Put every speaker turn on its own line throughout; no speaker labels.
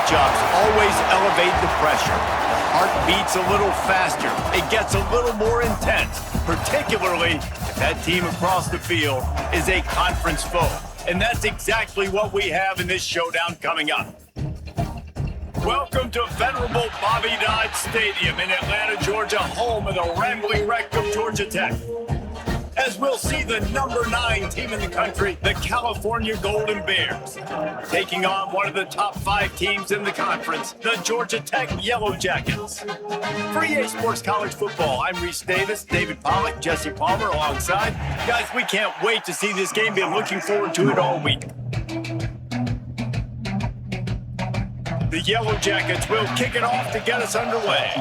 matchups always elevate the pressure. The heart beats a little faster. It gets a little more intense, particularly if that team across the field is a conference foe. And that's exactly what we have in this showdown coming up. Welcome to venerable Bobby Dodd Stadium in Atlanta, Georgia, home of the Rambling Wreck of Georgia Tech. As we'll see the number 9 team in the country, the California Golden Bears, taking on one of the top 5 teams in the conference, the Georgia Tech Yellow Jackets. For EA Sports College Football, I'm Reese Davis, David Pollack, Jesse Palmer alongside. Guys, we can't wait to see this game. Been looking forward to it all week. The Yellow Jackets will kick it off to get us underway.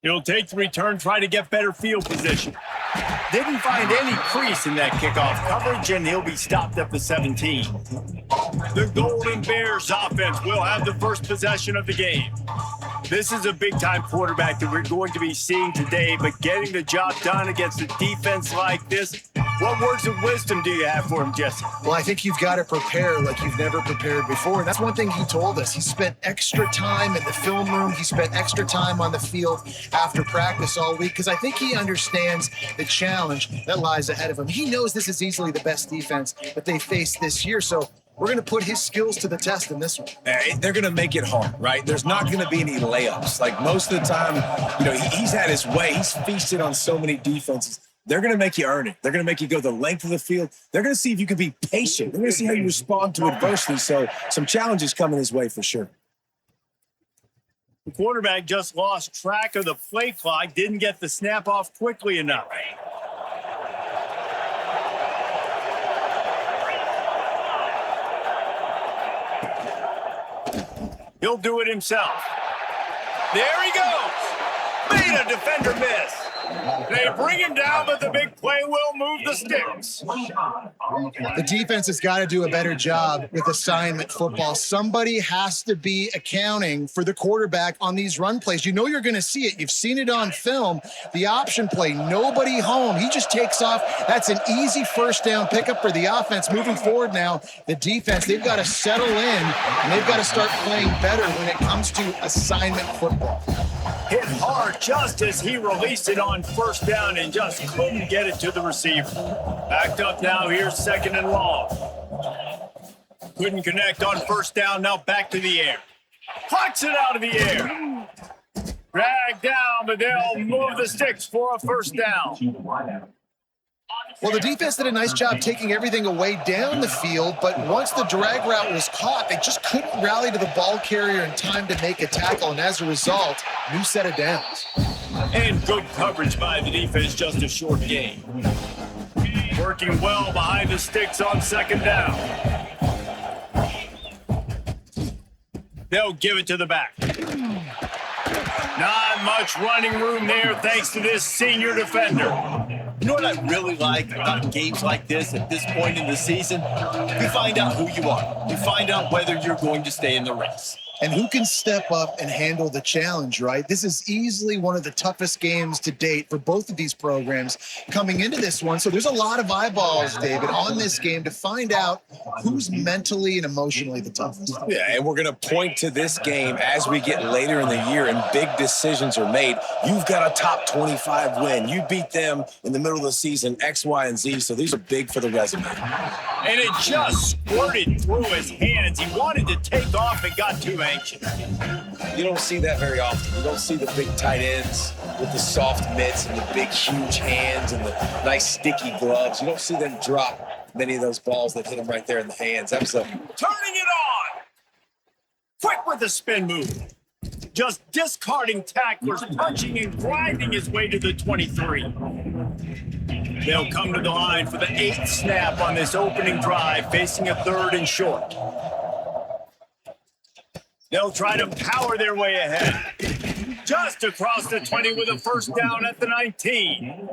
He'll take the return, try to get better field position. Didn't find any crease in that kickoff coverage, and he'll be stopped at the 17. The Golden Bears offense will have the first possession of the game. This is a big-time quarterback that we're going to be seeing today, but getting the job done against a defense like this, what words of wisdom do you have for him, Jesse?
Well, I think you've got to prepare like you've never prepared before. And that's one thing he told us. He spent extra time in the film room. He spent extra time on the field after practice all week because I think he understands the challenge that lies ahead of him. He knows this is easily the best defense that they faced this year. So we're going to put his skills to the test in this one.
They're going to make it hard, right? There's not going to be any layups. Like most of the time, he's had his way. He's feasted on so many defenses. They're going to make you earn it. They're going to make you go the length of the field. They're going to see if you can be patient. They're going to see how you respond to adversity. So some challenges coming his way for sure.
The quarterback just lost track of the play clock, didn't get the snap off quickly enough. He'll do it himself. There he goes. Made a defender miss. They bring him down, but the big play will move the sticks.
The defense has got to do a better job with assignment football. Somebody has to be accounting for the quarterback on these run plays. You know you're going to see it. You've seen it on film. The option play, nobody home. He just takes off. That's an easy first down pickup for the offense. Moving forward now, the defense, they've got to settle in, and they've got to start playing better when it comes to assignment football.
Hit hard just as he released it on first down and just couldn't get it to the receiver. Backed up now, here's second and long. Couldn't connect on first down, now back to the air. Plucks it out of the air. Dragged down, but they'll move the sticks for a first down.
Well, the defense did a nice job taking everything away down the field, but once the drag route was caught, they just couldn't rally to the ball carrier in time to make a tackle, and as a result, new set of downs.
And good coverage by the defense, just a short gain. Working well behind the sticks on second down. They'll give it to the back. Not much running room there thanks to this senior defender.
You know what I really like about games like this at this point in the season? You find out who you are. You find out whether you're going to stay in the race.
And who can step up and handle the challenge, right? This is easily one of the toughest games to date for both of these programs coming into this one. So there's a lot of eyeballs, David, on this game to find out who's mentally and emotionally the toughest.
Yeah, and we're going to point to this game as we get later in the year and big decisions are made. You've got a top 25 win. You beat them in the middle of the season, X, Y, and Z. So these are big for the resume.
And it just squirted through his hands. He wanted to take off and got too anxious.
You don't see that very often. You don't see the big tight ends with the soft mitts and the big, huge hands and the nice, sticky gloves. You don't see them drop many of those balls that hit them right there in the hands. That was
Turning it on! Quick with the spin move. Just discarding tacklers, punching and grinding his way to the 23. They'll come to the line for the 8th snap on this opening drive, facing a 3rd and short. They'll try to power their way ahead. Just across the 20 with a first down at the 19.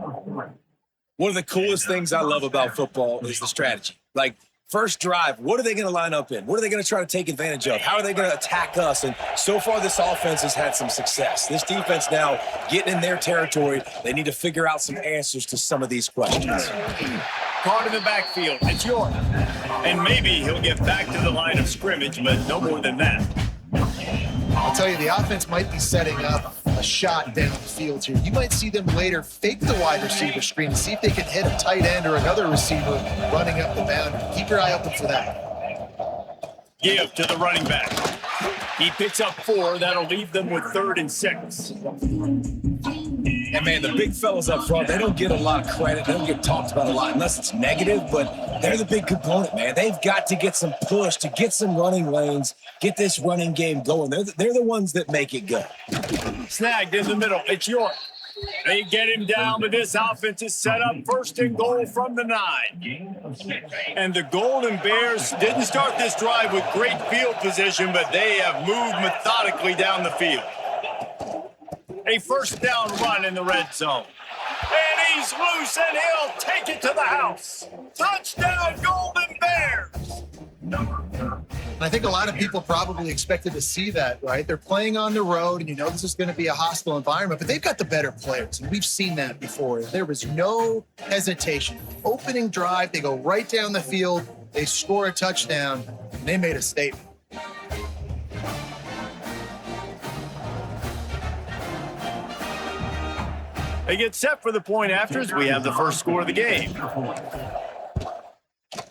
one of the coolest things I love about football is the strategy. Like, first drive, what are they going to line up in? What are they going to try to take advantage of? How are they going to attack us? And so far, this offense has had some success. This defense now getting in their territory. They need to figure out some answers to some of these questions.
Caught in the backfield. It's York. And maybe he'll get back to the line of scrimmage, but no more than that.
I'll tell you, the offense might be setting up a shot down the field here. You might see them later fake the wide receiver screen to see if they can hit a tight end or another receiver running up the boundary. Keep your eye open for that.
Give to the running back. He picks up 4. That'll leave them with 3rd and 6.
And, man, the big fellas up front, they don't get a lot of credit. They don't get talked about a lot unless it's negative, but they're the big component, man. They've got to get some push to get some running lanes, get this running game going. They're the ones that make it go.
Snagged in the middle. It's York. They get him down, but this offense is set up 1st and goal from the 9. And the Golden Bears didn't start this drive with great field position, but they have moved methodically down the field. A 1st down run in the red zone. And he's loose, and he'll take it to the house. Touchdown, Golden Bears!
I think a lot of people probably expected to see that, right? They're playing on the road, and you know this is going to be a hostile environment, but they've got the better players, and we've seen that before. There was no hesitation. Opening drive, they go right down the field, they score a touchdown, and they made a statement.
They get set for the point after as we have the first score of the game.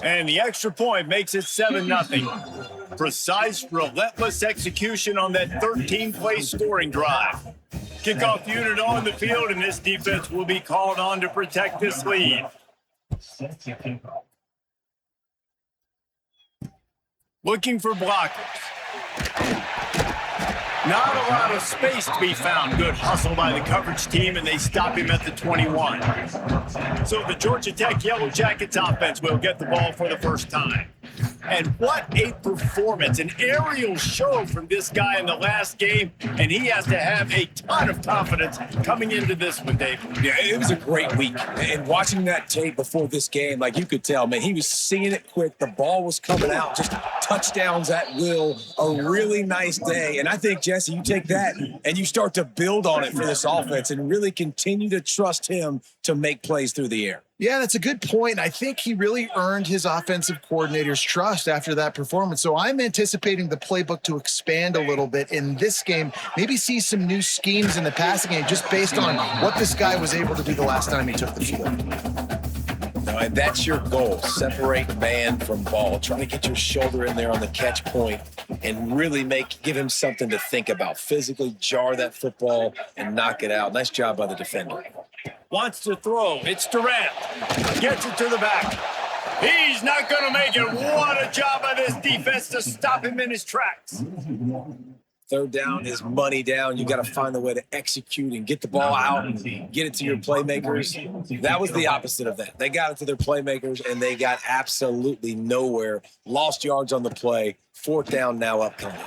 And the extra point makes it 7-0. Precise, relentless execution on that 13-play scoring drive. Kickoff unit on the field, and this defense will be called on to protect this lead. Looking for blockers. Not a lot of space to be found. Good hustle by the coverage team, and they stop him at the 21. So the Georgia Tech Yellow Jackets offense will get the ball for the first time. And what a performance, an aerial show from this guy in the last game, and he has to have a ton of confidence coming into this one, Dave.
Yeah, it was a great week. And watching that tape before this game, like you could tell, man, he was seeing it quick. The ball was coming out, just touchdowns at will. A really nice day. And I think, Jesse, you take that and you start to build on it for this offense and really continue to trust him to make plays through the air.
Yeah, that's a good point. I think he really earned his offensive coordinator's trust after that performance. So I'm anticipating the playbook to expand a little bit in this game, maybe see some new schemes in the passing game just based on what this guy was able to do the last time he took the field.
No, and that's your goal. Separate man from ball. Try to get your shoulder in there on the catch point and really give him something to think about. Physically jar that football and knock it out. Nice job by the defender.
Wants to throw. It's Durant. Gets it to the back. He's not going to make it. What a job by this defense to stop him in his tracks.
3rd down is money down. You got to find a way to execute and get the ball out and get it to your playmakers. That was the opposite of that. They got it to their playmakers, and they got absolutely nowhere. Lost yards on the play. 4th down now upcoming.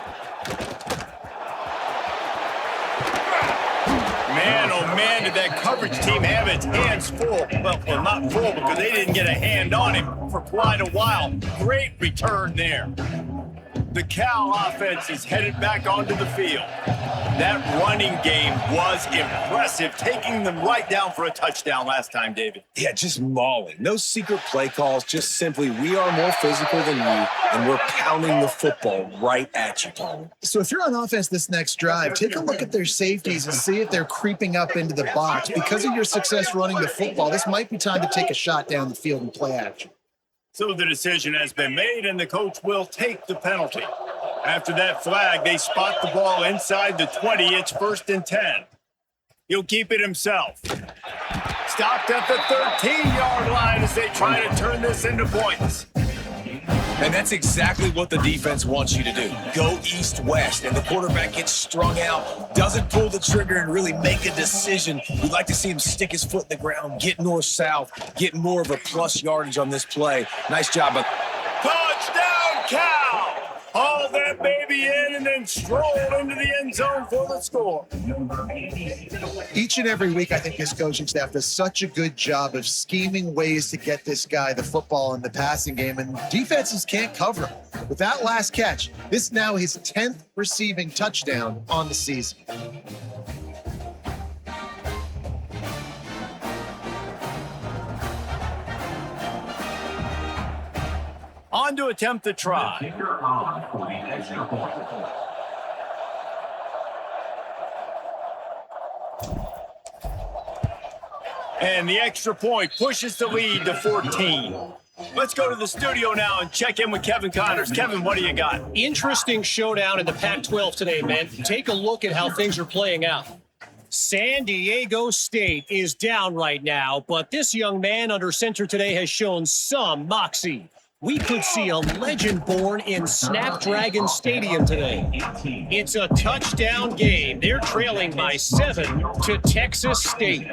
Man, oh man, did that coverage team have its hands full. Well, not full because they didn't get a hand on him for quite a while. Great return there. The Cal offense is headed back onto the field. That running game was impressive, taking them right down for a touchdown last time, David.
Yeah, just mauling. No secret play calls, just simply we are more physical than you, and we're pounding the football right at you, Tom.
So if you're on offense this next drive, take a look at their safeties and see if they're creeping up into the box. Because of your success running the football, this might be time to take a shot down the field and play action.
So the decision has been made, and the coach will take the penalty. After that flag, they spot the ball inside the 20. It's 1st and 10. He'll keep it himself. Stopped at the 13-yard line as they try to turn this into points.
And that's exactly what the defense wants you to do. Go east-west, and the quarterback gets strung out, doesn't pull the trigger and really make a decision. We'd like to see him stick his foot in the ground, get north-south, get more of a plus yardage on this play. Nice job.
Touchdown, Cal! Haul that baby in and then stroll into the end zone for the score.
Each and every week, I think this coaching staff does such a good job of scheming ways to get this guy the football in the passing game, and defenses can't cover him. With that last catch, this is now his 10th receiving touchdown on the season.
On to attempt the try. And the extra point pushes the lead to 14. Let's go to the studio now and check in with Kevin Connors. Kevin, what do you got?
Interesting showdown in the Pac-12 today, man. Take a look at how things are playing out. San Diego State is down right now, but this young man under center today has shown some moxie. We could see a legend born in Snapdragon Stadium today. It's a touchdown game. They're trailing by 7 to Texas State.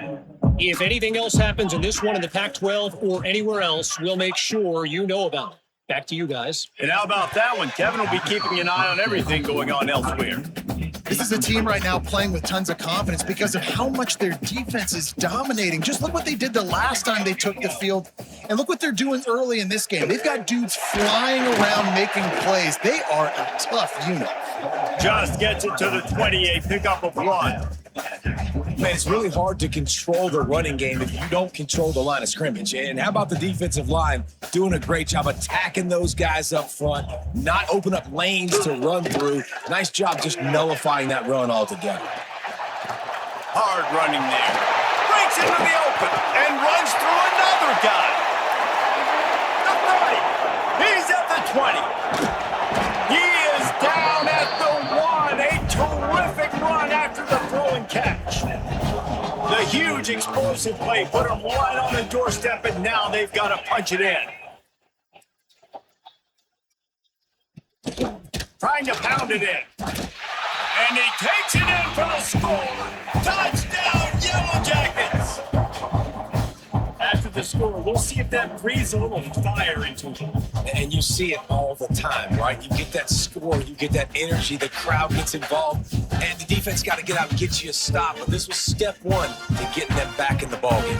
If anything else happens in this one in the Pac-12 or anywhere else, we'll make sure you know about it. Back to you guys.
And how about that one? Kevin will be keeping an eye on everything going on elsewhere.
This is a team right now playing with tons of confidence because of how much their defense is dominating. Just look what they did the last time they took the field, and look what they're doing early in this game. They've got dudes flying around making plays. They are a tough unit.
Just gets it to the 28, pickup of 1.
Man, it's really hard to control the running game if you don't control the line of scrimmage. And how about the defensive line doing a great job attacking those guys up front, not open up lanes to run through. Nice job just nullifying that run altogether.
Hard running there. Breaks into the open and runs through another guy. The 30. He's at the 20. He is down at the 1. A terrific run after the throw and catch. The huge explosive play put him right on the doorstep, and now they've got to punch it in. Trying to pound it in. And he takes it in for the score. Touchdown, Yellow Jackets. After the score, we'll see if that breathes a little fire into him.
And you see it all the time, right? You get that score, you get that energy, the crowd gets involved, and the defense got to get out and get you a stop. But this was step one to getting them back in the ballgame.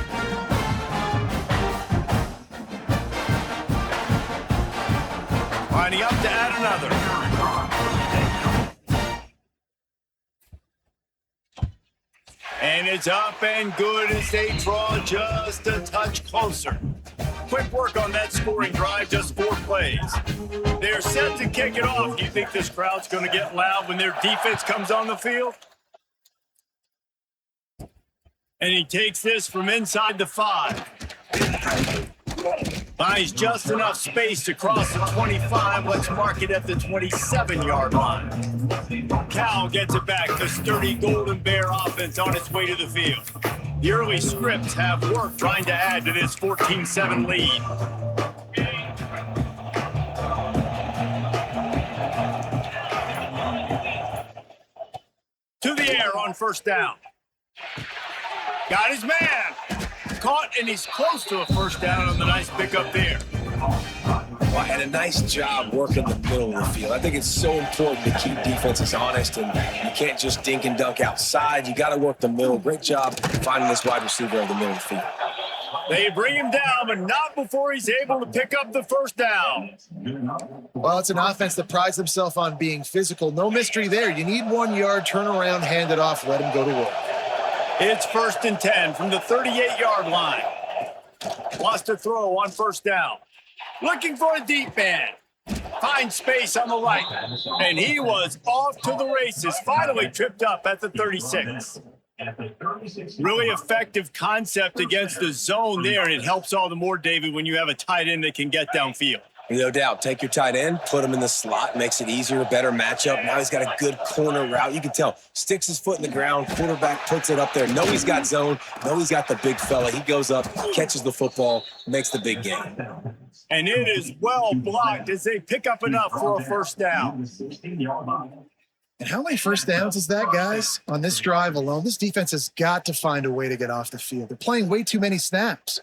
Lining up to add another. And it's up and good as they draw just a touch closer. Quick work on that scoring drive, just 4 plays. They're set to kick it off. Do you think this crowd's going to get loud when their defense comes on the field? And he takes this from inside the 5. Buys just enough space to cross the 25. Let's mark it at the 27-yard line. Cal gets it back. The sturdy Golden Bear offense on its way to the field. The early scripts have worked trying to add to this 14-7 lead. To the air on first down. Got his man. Caught, and he's close to a first down on the nice pickup there.
Well, and a nice job working the middle of the field. I think it's so important to keep defenses honest, and you can't just dink and dunk outside. You got to work the middle. Great job finding this wide receiver in the middle of the field.
They bring him down, but not before he's able to pick up the first down.
Well, it's an offense that prides themselves on being physical. No mystery there. You need 1 yard, turn around, hand it off, let him go to work.
It's 1st and 10 from the 38-yard line. Wants to throw on first down. Looking for a deep man. Finds space on the right. And he was off to the races. Finally tripped up at the 36. Really effective concept against the zone there. And it helps all the more, David, when you have a tight end that can get downfield.
No doubt. Take your tight end, put him in the slot, makes it easier, a better matchup. Now he's got a good corner route. You can tell, sticks his foot in the ground, quarterback puts it up there. Know he's got zone, know he's got the big fella. He goes up, catches the football, makes the big game.
And it is well blocked as they pick up enough for a first down.
And how many first downs is that, guys, on this drive alone? This defense has got to find a way to get off the field. They're playing way too many snaps.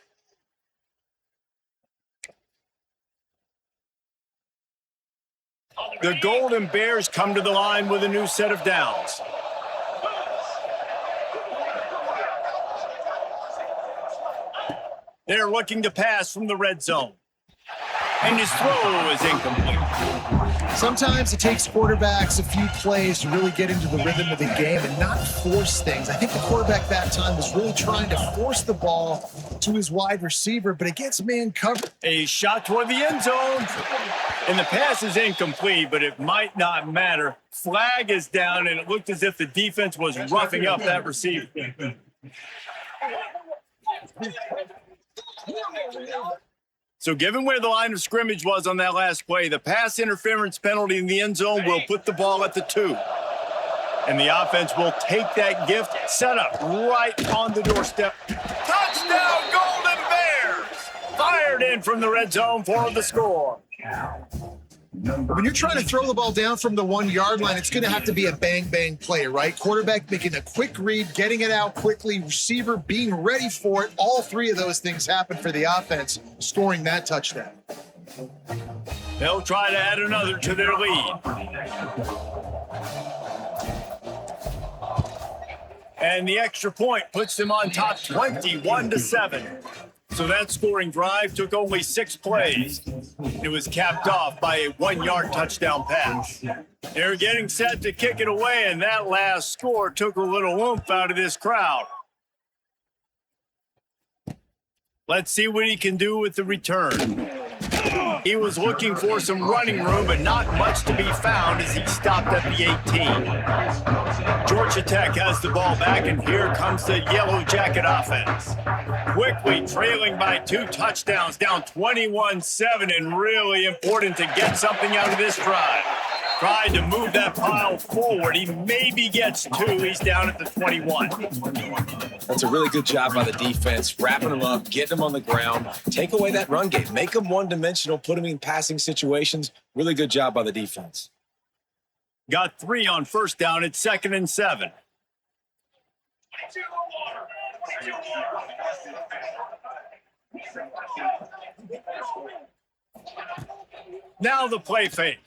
The Golden Bears come to the line with a new set of downs. They're looking to pass from the red zone. And his throw is incomplete.
Sometimes it takes quarterbacks a few plays to really get into the rhythm of the game and not force things. I think the quarterback that time was really trying to force the ball to his wide receiver, but it gets man covered.
A shot toward the end zone. And the pass is incomplete, but it might not matter. Flag is down, and it looked as if the defense was roughing up that receiver. So given where the line of scrimmage was on that last play, the pass interference penalty in the end zone will put the ball at the 2. And the offense will take that gift, set up right on the doorstep. Touchdown, Golden Bears! Fired in from the red zone for the score.
When you're trying to throw the ball down from the 1-yard line, it's going to have to be a bang-bang play, right? Quarterback making a quick read, getting it out quickly, receiver being ready for it. All three of those things happen for the offense, scoring that touchdown.
They'll try to add another to their lead. And the extra point puts them on top 21-7. So that scoring drive took only 6 plays. It was capped off by a 1-yard touchdown pass. They're getting set to kick it away, and that last score took a little oomph out of this crowd. Let's see what he can do with the return. He was looking for some running room, but not much to be found as he stopped at the 18. Georgia Tech has the ball back, and here comes the Yellow Jacket offense. Quickly trailing by 2 touchdowns, down 21-7, and really important to get something out of this drive. Tried to move that pile forward. He maybe gets 2. He's down at the 21.
That's a really good job by the defense, wrapping them up, getting them on the ground. Take away that run game. Make them one-dimensional, put them in passing situations. Really good job by the defense.
Got 3 on first down. It's 2nd and 7. Now the play fake.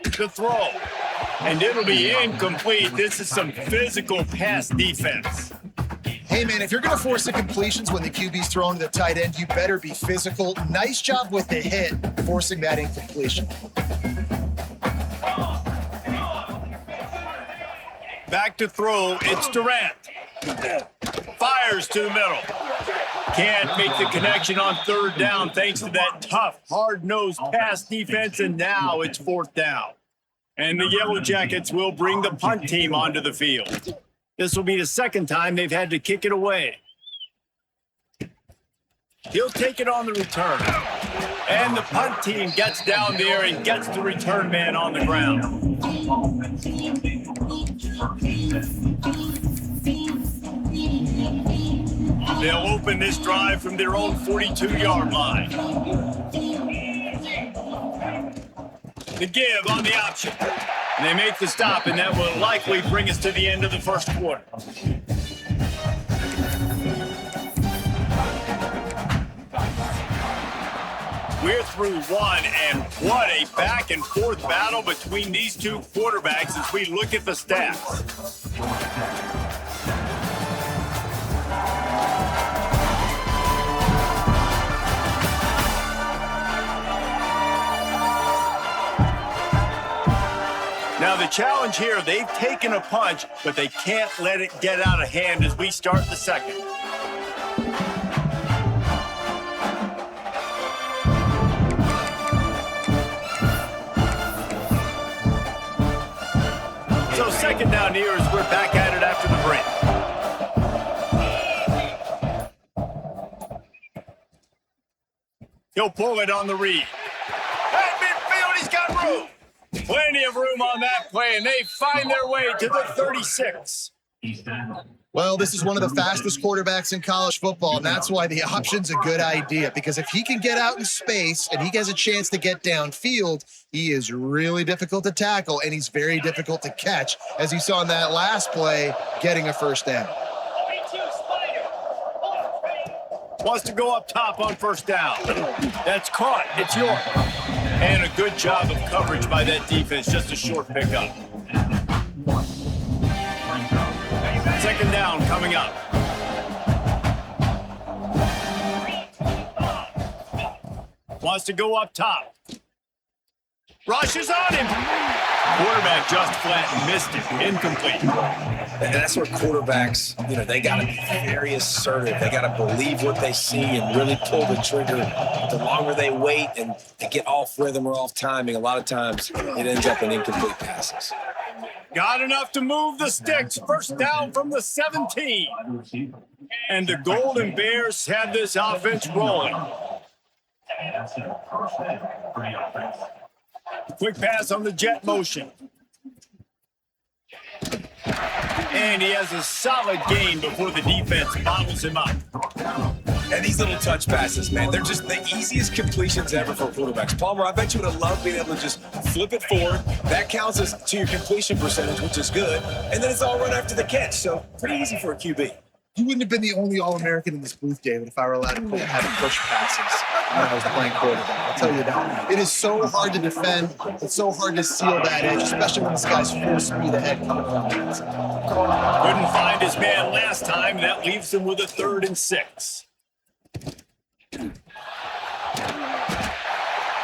The throw. And it'll be incomplete. This is some physical pass defense.
Hey, man, if you're going to force the completions when the QB's thrown to the tight end, you better be physical. Nice job with the hit, forcing that incompletion.
Back to throw. It's Durant. Fires to the middle. Can't make the connection on 3rd down thanks to that tough, hard-nosed pass defense, and now it's 4th down. And the Yellow Jackets will bring the punt team onto the field. This will be the 2nd time they've had to kick it away. He'll take it on the return. And the punt team gets down there and gets the return man on the ground. They'll open this drive from their own 42-yard line. The give on the option. And they make the stop, and that will likely bring us to the end of the first quarter. We're through 1, and what a back-and-forth battle between these 2 quarterbacks as we look at the stats. Now, the challenge here, they've taken a punch, but they can't let it get out of hand as we start the 2nd. So 2nd down here as we're back at it after the break. He'll pull it on the read. At midfield, he's got room. Plenty of room on that play, and they find their way to the 36.
Well, this is one of the fastest quarterbacks in college football, and that's why the option's a good idea, because if he can get out in space and he has a chance to get downfield, he is really difficult to tackle, and he's very difficult to catch, as you saw in that last play, getting a 1st down.
Wants to go up top on 1st down. That's caught. It's York. And a good job of coverage by that defense. Just a short pickup. 2nd down coming up. Wants to go up top. Rushes on him. Quarterback just flat missed it. Incomplete.
And that's where quarterbacks, they got to be very assertive. They got to believe what they see and really pull the trigger. The longer they wait and they get off rhythm or off timing, a lot of times it ends up in incomplete passes.
Got enough to move the sticks. First down from the 17. And the Golden Bears have this offense rolling. Quick pass on the jet motion. And he has a solid gain before the defense bottles him up.
And these little touch passes, man, they're just the easiest completions ever for quarterbacks. Palmer, I bet you would have loved being able to just flip it forward. That counts as to your completion percentage, which is good. And then it's all run after the catch. So pretty easy for a QB.
You wouldn't have been the only All-American in this booth, David, if I were allowed to have to push passes when I was playing quarterback. I'll tell you that. It is so hard to defend. It's so hard to seal that edge, especially when this guy's full speed ahead coming on the inside.
Couldn't find his man last time. That leaves him with a 3rd and 6.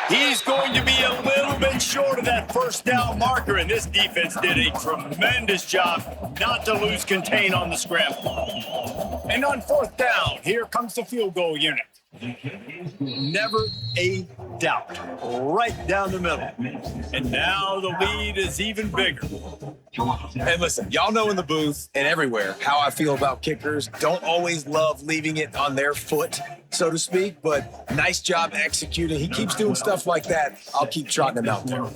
He's going to be a little bit short of that first down marker, and this defense did a tremendous job not to lose contain on the scramble. And on 4th down, here comes the field goal unit. Never a doubt. Right down the middle. And now the lead is even bigger.
And listen, y'all know in the booth and everywhere how I feel about kickers. Don't always love leaving it on their foot, so to speak, but nice job executing. He keeps doing stuff like that. I'll keep trotting him out there.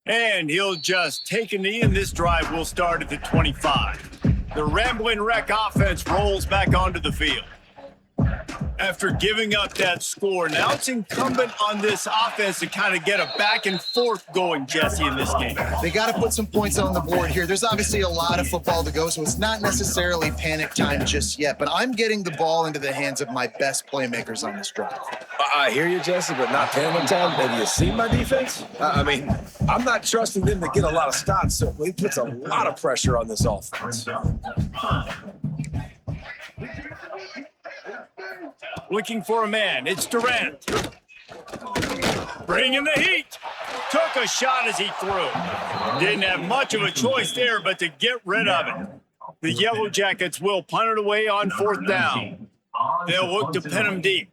And he'll just take a knee, and this drive will start at the 25. The Ramblin' Wreck offense rolls back onto the field. After giving up that score, now it's incumbent on this offense to kind of get a back and forth going, Jesse, in this game.
They got to put some points on the board here. There's obviously a lot of football to go, so it's not necessarily panic time just yet, but I'm getting the ball into the hands of my best playmakers on this drive.
I hear you, Jesse, but not panic time. Have you seen my defense? I'm not trusting them to get a lot of stops, so he puts a lot of pressure on this offense.
Looking for a man. It's Durant. Bringing the heat. Took a shot as he threw. Didn't have much of a choice there, but to get rid of it. The Yellow Jackets will punt it away on 4th down. They'll look to pin him deep.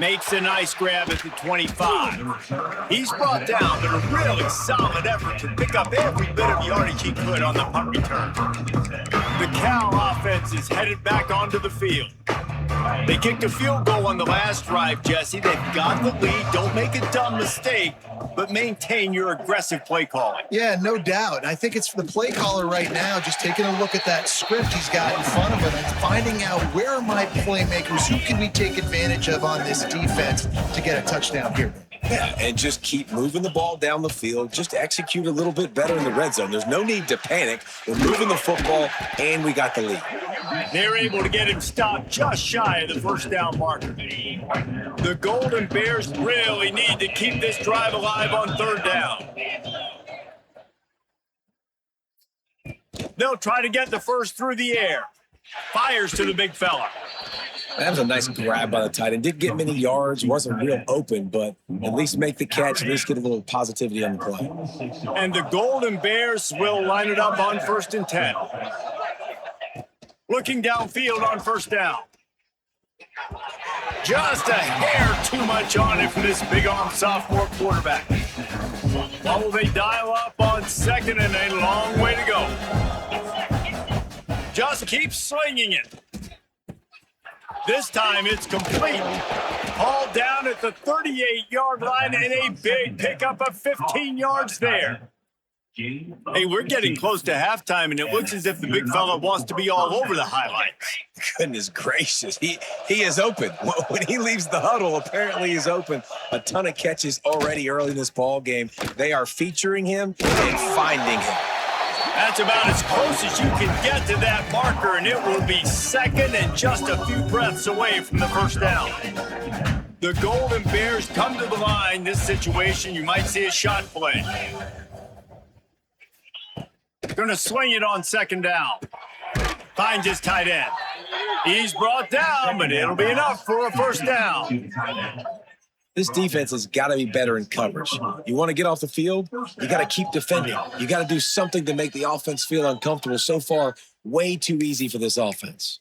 Makes a nice grab at the 25. He's brought down, but a really solid effort to pick up every bit of yardage he could on the punt return. The Cal offense is headed back onto the field. They kicked a field goal on the last drive, Jesse. They've got the lead. Don't make a dumb mistake, but maintain your aggressive play calling.
Yeah, no doubt. I think it's the play caller right now just taking a look at that script he's got in front of him and finding out where are my playmakers, who can we take advantage of on this defense to get a touchdown here.
Yeah, and just keep moving the ball down the field. Just execute a little bit better in the red zone. There's no need to panic. We're moving the football, and we got the lead.
They're able to get him stopped just shy of the first down marker. The Golden Bears really need to keep this drive alive on 3rd down. They'll try to get the first through the air. Fires to the big fella.
That was a nice grab by the tight end. Didn't get many yards, wasn't real open, but at least make the catch, at least get a little positivity on the play.
And the Golden Bears will line it up on 1st and 10. Looking downfield on 1st down. Just a hair too much on it from this big-arm sophomore quarterback. What will they dial up on 2nd and a long way to go? Just keep slinging it. This time it's complete. Hauled down at the 38-yard line and a big pickup of 15 yards there. Hey, we're getting close to halftime, and it looks as if the big fella wants to be all over the highlights.
Goodness gracious. He is open. When he leaves the huddle, apparently he's open. A ton of catches already early in this ball game. They are featuring him and finding him.
That's about as close as you can get to that marker, and it will be 2nd and just a few breaths away from the first down. The Golden Bears come to the line. This situation, you might see a shot play. Going to swing it on second down. Finds his tight end. He's brought down, but it'll be enough for a first down.
This defense has got to be better in coverage. You want to get off the field, you got to keep defending. You got to do something to make the offense feel uncomfortable. So far, way too easy for this offense.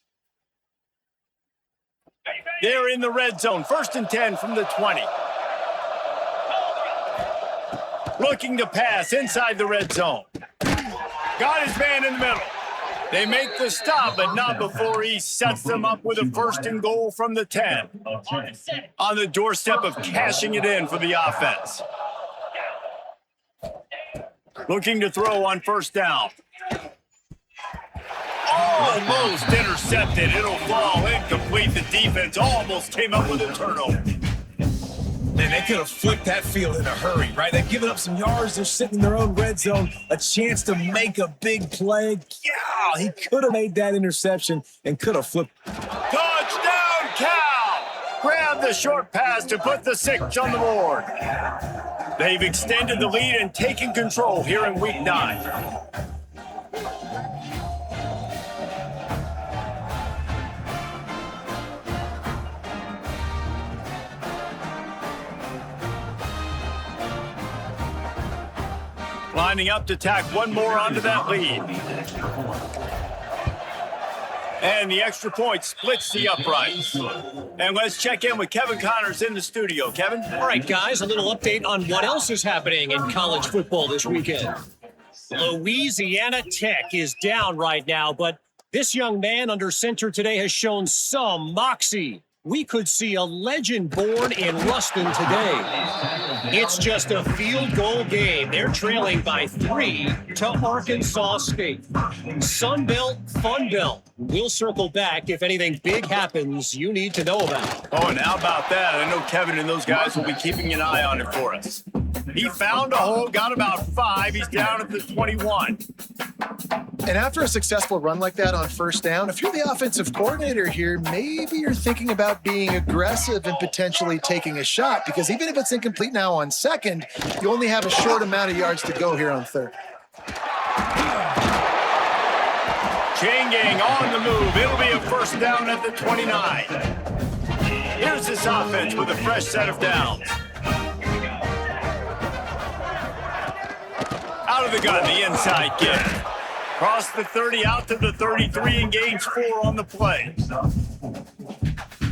They're in the red zone. 1st and 10 from the 20. Looking to pass inside the red zone. Got his man in the middle. They make the stop, but not before he sets them up with a 1st and goal from the 10. On the doorstep of cashing it in for the offense. Looking to throw on 1st down. Almost intercepted. It'll fall incomplete. The defense almost came up with a turnover.
Man, they could have flipped that field in a hurry, right? They've given up some yards. They're sitting in their own red zone. A chance to make a big play. Yeah, he could have made that interception and could have flipped.
Touchdown, Cal! Grab the short pass to put the 6 on the board. They've extended the lead and taken control here in Week 9. Lining up to tack one more onto that lead. And the extra point splits the uprights. And let's check in with Kevin Connors in the studio. Kevin?
All right, guys, a little update on what else is happening in college football this weekend. Louisiana Tech is down right now, but this young man under center today has shown some moxie. We could see a legend born in Ruston today. It's just a field goal game. They're trailing by 3 to Arkansas State. Sun Belt, Fun Belt. We'll circle back if anything big happens you need to know about.
Oh, and how about that? I know Kevin and those guys will be keeping an eye on it for us. He found a hole, got about 5. He's down at the 21.
And after a successful run like that on 1st down, if you're the offensive coordinator here, maybe you're thinking about being aggressive and potentially taking a shot, because even if it's incomplete now on 2nd, you only have a short amount of yards to go here on 3rd.
Chain gang on the move. It'll be a 1st down at the 29. Here's this offense with a fresh set of downs. Out of the gun, the inside kick. Cross the 30 out to the 33 and gains 4 on the play.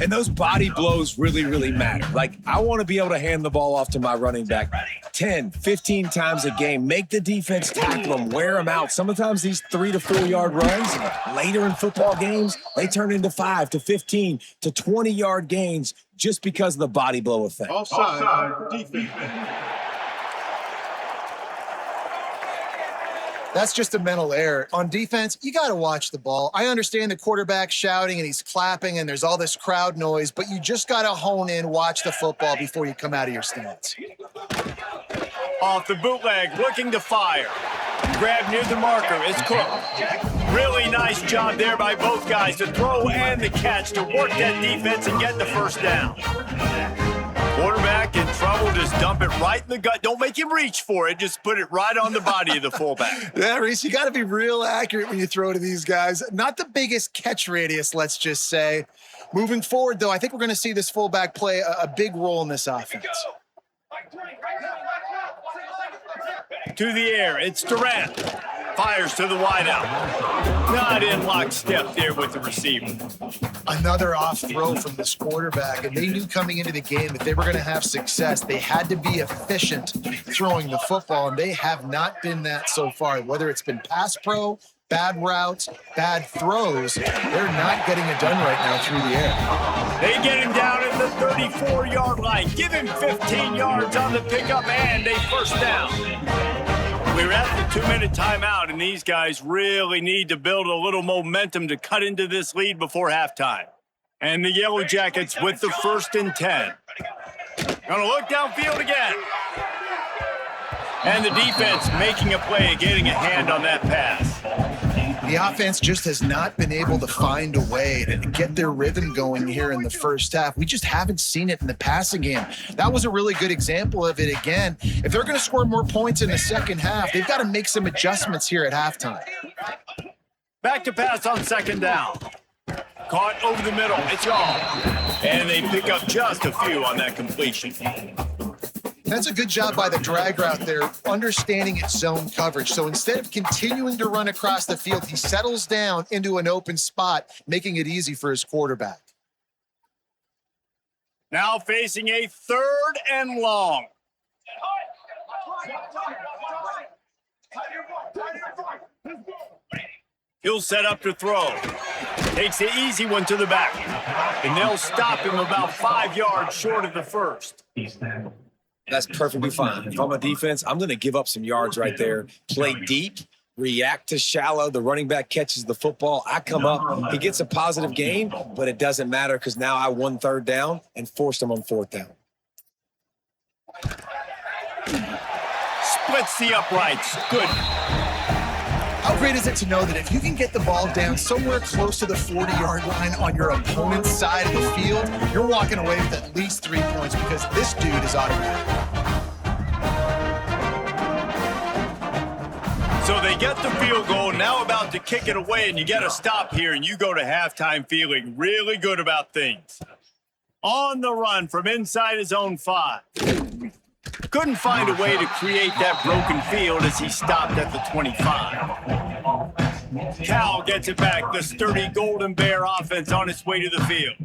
And those body blows really, really matter. Like, I want to be able to hand the ball off to my running back 10, 15 times a game. Make the defense tackle them, wear them out. Sometimes these 3 to 4 yard runs, later in football games, they turn into 5 to 15 to 20 yard gains just because of the body blow effect.
Offside, defense.
That's just a mental error. On defense, you got to watch the ball. I understand the quarterback shouting and he's clapping and there's all this crowd noise, but you just got to hone in, watch the football before you come out of your stance.
Off the bootleg, looking to fire. Grab near the marker, it's Cook. Really nice job there by both guys to throw and the catch to work that defense and get the 1st down. Quarterback in trouble, just dump it right in the gut. Don't make him reach for it. Just put it right on the body of the fullback.
Yeah, Reese, you got to be real accurate when you throw to these guys. Not the biggest catch radius, let's just say. Moving forward, though, I think we're going to see this fullback play a big role in this offense.
To the air, it's Durant. Fires to the wideout. Not in lockstep there with the receiver.
Another off throw from this quarterback, and they knew coming into the game if they were going to have success, they had to be efficient throwing the football, and they have not been that so far. Whether it's been pass pro, bad routes, bad throws, they're not getting it done right now through the air.
They get him down at the 34-yard line. Give him 15 yards on the pickup and a 1st down. We're at the 2-minute timeout, and these guys really need to build a little momentum to cut into this lead before halftime. And the Yellow Jackets with the 1st and 10. Gonna look downfield again. And the defense making a play, getting a hand on that pass.
The offense just has not been able to find a way to get their rhythm going here in the first half. We just haven't seen it in the passing game. That was a really good example of it again. If they're going to score more points in the second half, they've got to make some adjustments here at halftime.
Back to pass on second down. Caught over the middle. It's all. And they pick up just a few on that completion.
That's a good job by the drag route there, understanding its zone coverage. So instead of continuing to run across the field, he settles down into an open spot, making it easy for his quarterback.
Now facing a 3rd and long. He'll set up to throw. Takes the easy one to the back. And they'll stop him about 5 yards short of the first.
That's perfectly fine. If I'm a defense, I'm going to give up some yards right there. Play deep, react to shallow. The running back catches the football. I come up. He gets a positive gain, but it doesn't matter because now I won 3rd down and forced him on 4th down.
Splits the uprights. Good.
How great is it to know that if you can get the ball down somewhere close to the 40-yard line on your opponent's side of the field, you're walking away with at least 3 points because this dude is automatic.
So they get the field goal, now about to kick it away, and you get a stop here, and you go to halftime feeling really good about things. On the run from inside his own 5. Couldn't find a way to create that broken field as he stopped at the 25. Cal gets it back, the sturdy Golden Bear offense on its way to the field.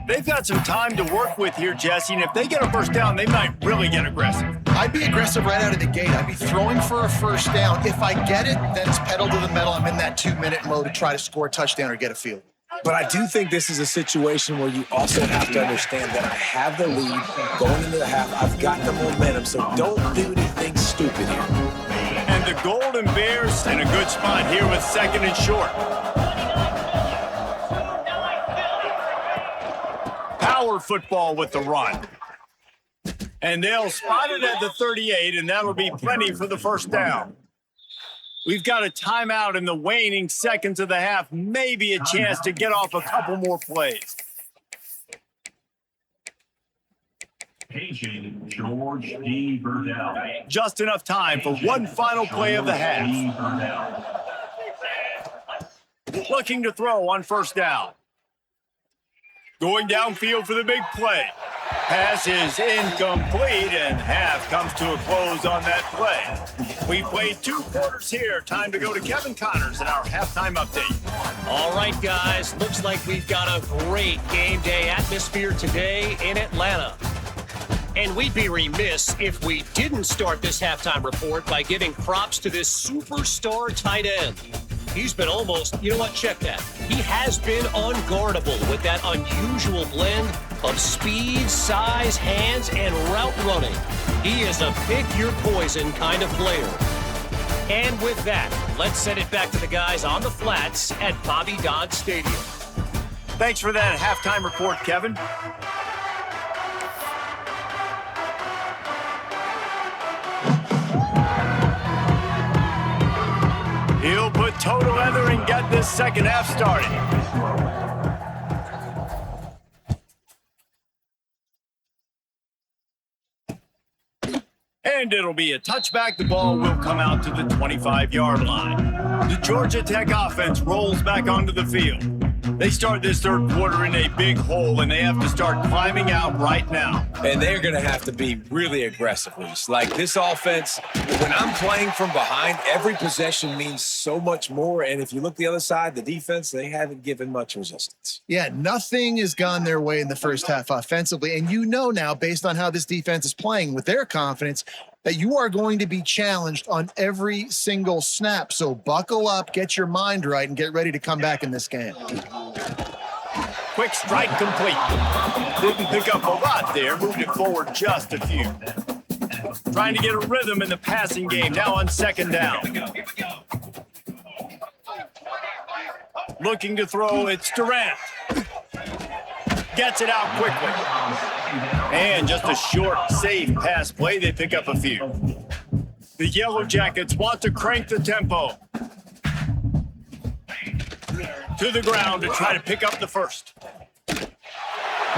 They've got some time to work with here, Jesse, and if they get a first down, they might really get aggressive.
I'd be aggressive right out of the gate. I'd be throwing for a first down. If I get it, then it's pedal to the metal. I'm in that 2-minute mode to try to score a touchdown or get a field.
But I do think this is a situation where you also have to understand that I have the lead going into the half. I've got the momentum, so don't do anything stupid here.
And the Golden Bears in a good spot here with 2nd and short. Power football with the run. And they'll spot it at the 38, and that'll be plenty for the first down. We've got a timeout in the waning seconds of the half, maybe a chance to get off a couple more plays.
Agent George D. Burdell.
Just enough time for one final play of the half. Looking to throw on first down. Going downfield for the big play. Pass is incomplete, and half comes to a close on that play. We played 2 quarters here. Time to go to Kevin Connors in our halftime update.
All right, guys. Looks like we've got a great game day atmosphere today in Atlanta. And we'd be remiss if we didn't start this halftime report by giving props to this superstar tight end. He's been almost, you know what, check that. He has been unguardable with that unusual blend of speed, size, hands, and route running. He is a pick-your-poison kind of player. And with that, let's send it back to the guys on the flats at Bobby Dodd Stadium.
Thanks for that halftime report, Kevin. He'll put toe to leather and get this second half started. And it'll be a touchback. The ball will come out to the 25-yard line. The Georgia Tech offense rolls back onto the field. They start this third quarter in a big hole, and they have to start climbing out right now.
And they're going to have to be really aggressive, Reese. Like this offense, when I'm playing from behind, every possession means so much more. And if you look the other side, the defense, they haven't given much resistance.
Yeah, nothing has gone their way in the first half offensively. And you know now, based on how this defense is playing with their confidence, that you are going to be challenged on every single snap. So buckle up, get your mind right, and get ready to come back in this game.
Quick strike complete. Didn't pick up a lot there, moved it forward just a few. Trying to get a rhythm in the passing game, now on second down. Looking to throw, it's Durant. Gets it out quickly. And just a short, safe pass play. They pick up a few. The Yellow Jackets want to crank the tempo. To the ground to try to pick up the first.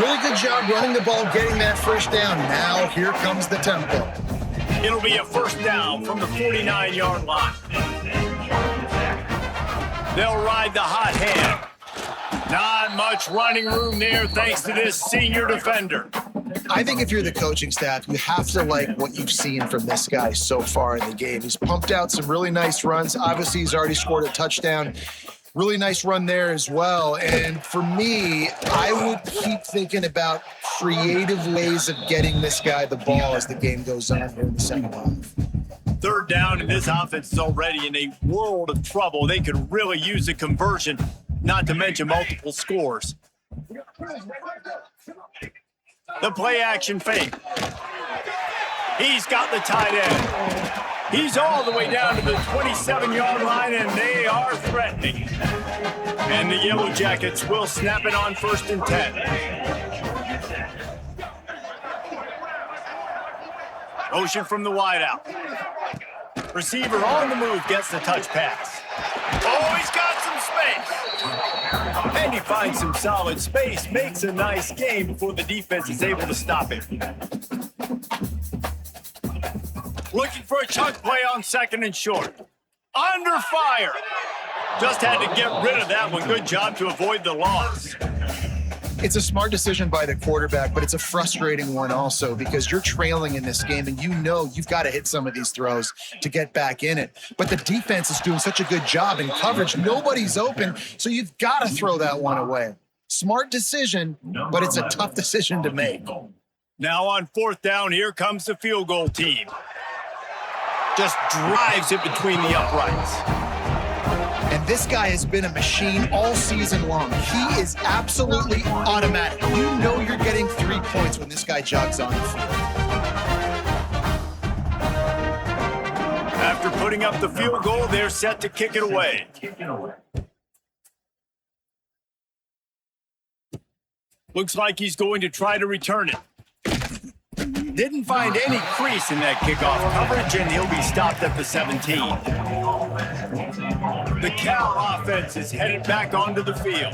Really good job running the ball, getting that first down. Now here comes the tempo.
It'll be a first down from the 49-yard line. They'll ride the hot hand. Not much running room there thanks to this senior defender.
I think if you're the coaching staff, you have to like what you've seen from this guy so far in the game. He's pumped out some really nice runs. Obviously, he's already scored a touchdown. Really nice run there as well. And for me, I would keep thinking about creative ways of getting this guy the ball as the game goes on here in the second half.
Third down, and this offense is already in a world of trouble. They could really use a conversion, not to mention multiple scores. The play action fake. He's got the tight end. He's all the way down to the 27-yard line, and they are threatening. And the Yellow Jackets will snap it on 1st and 10. Motion from the wideout. Receiver on the move gets the touch pass. Oh, he's got some space. And he finds some solid space, makes a nice game before the defense is able to stop him. Looking for a chunk play on 2nd and short. Under fire. Just had to get rid of that one. Good job to avoid the loss.
It's a smart decision by the quarterback, but it's a frustrating one also because you're trailing in this game and you know you've got to hit some of these throws to get back in it. But the defense is doing such a good job in coverage. Nobody's open, so you've got to throw that one away. Smart decision, but it's a tough decision to make.
Now on 4th down, here comes the field goal team. Just drives it between the uprights.
And this guy has been a machine all season long. He is absolutely automatic. You know you're getting 3 points when this guy jogs on the field.
After putting up the field goal, they're set to kick it away. Looks like he's going to try to return it. Didn't find any crease in that kickoff coverage, and he'll be stopped at the 17. The Cal offense is headed back onto the field.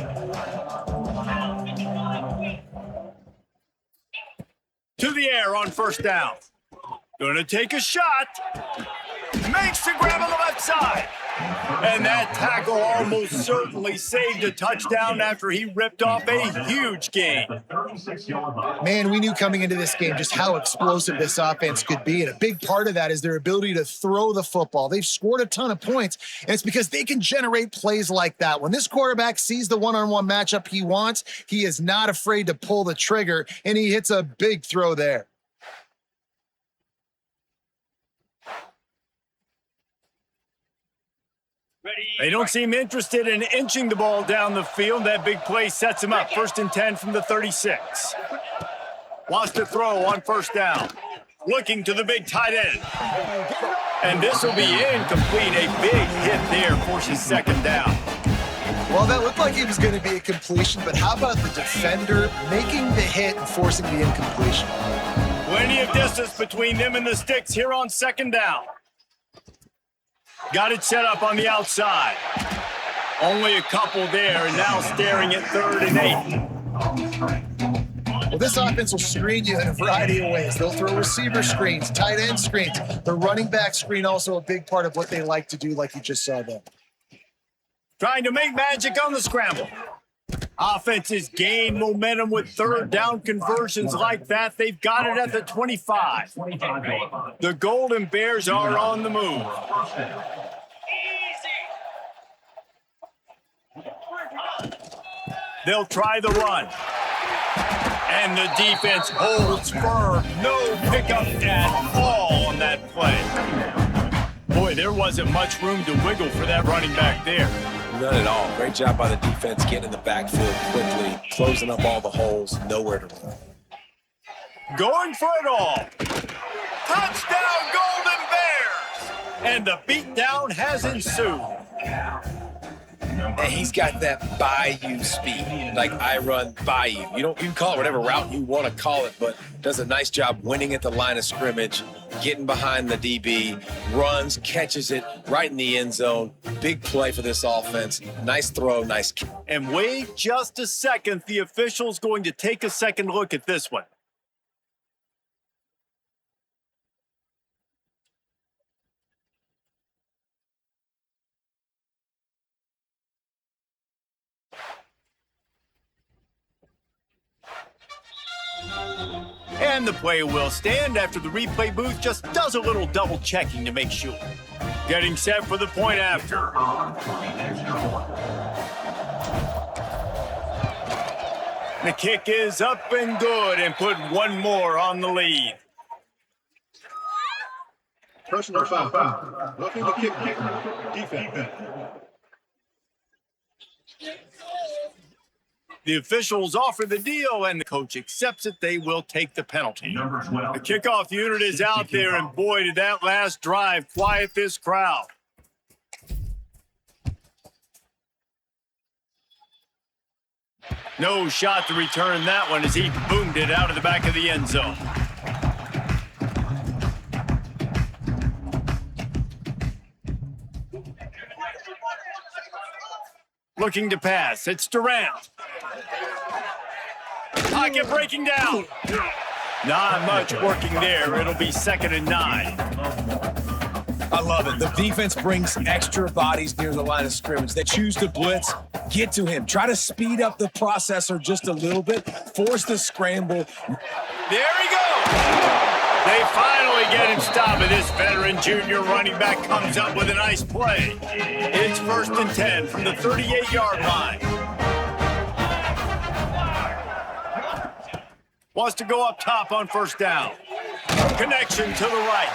To the air on 1st down. Gonna take a shot. Makes the grab on the left side. And that tackle almost certainly saved a touchdown after he ripped off a huge gain.
Man, we knew coming into this game just how explosive this offense could be. And a big part of that is their ability to throw the football. They've scored a ton of points, and it's because they can generate plays like that. When this quarterback sees the one-on-one matchup he wants, he is not afraid to pull the trigger, and he hits a big throw there.
They don't seem interested in inching the ball down the field. That big play sets him up. 1st and 10 from the 36. Wants to throw on 1st down. Looking to the big tight end. And this will be incomplete. A big hit there forces 2nd down.
Well, that looked like it was going to be a completion, but how about the defender making the hit and forcing the incompletion?
Plenty of distance between them and the sticks here on 2nd down. Got it set up on the outside. Only a couple there, and now staring at 3rd and 8.
Well, this offense will screen you in a variety of ways. They'll throw receiver screens, tight end screens. The running back screen also a big part of what they like to do, like you just saw there.
Trying to make magic on the scramble. Offenses gain momentum with 3rd down conversions like that. They've got it at the 25. The Golden Bears are on the move. They'll try the run. And the defense holds firm. No pickup at all on that play. Boy, there wasn't much room to wiggle for that running back there.
None at all. Great job by the defense getting in the backfield quickly, closing up all the holes, nowhere to run.
Going for it all. Touchdown, Golden Bears! And the beatdown has ensued.
And he's got that bayou speed, like I run bayou. You can call it whatever route you want to call it, but does a nice job winning at the line of scrimmage, getting behind the DB, runs, catches it right in the end zone. Big play for this offense. Nice throw, nice kick.
And wait just a second. The official's going to take a second look at this one. And the play will stand after the replay booth just does a little double checking to make sure. Getting set for the point after. The kick is up and good and put one more on the lead.
Personal foul. Roughing the kick. Defense.
The officials offer the deal, and the coach accepts it. They will take the penalty.
Number 12.
The kickoff unit is out there, and boy, did that last drive quiet this crowd. No shot to return that one as he boomed it out of the back of the end zone. Looking to pass. It's Durant. Pocket breaking down. Not much working there. It'll be 2nd and 9.
I love it. The defense brings extra bodies near the line of scrimmage. They choose to blitz, get to him, try to speed up the processor just a little bit, force the scramble.
There he goes. They finally get him stopped, and this veteran junior running back comes up with a nice play. It's 1st and 10 from the 38-yard line. Wants to go up top on 1st down. Connection to the right.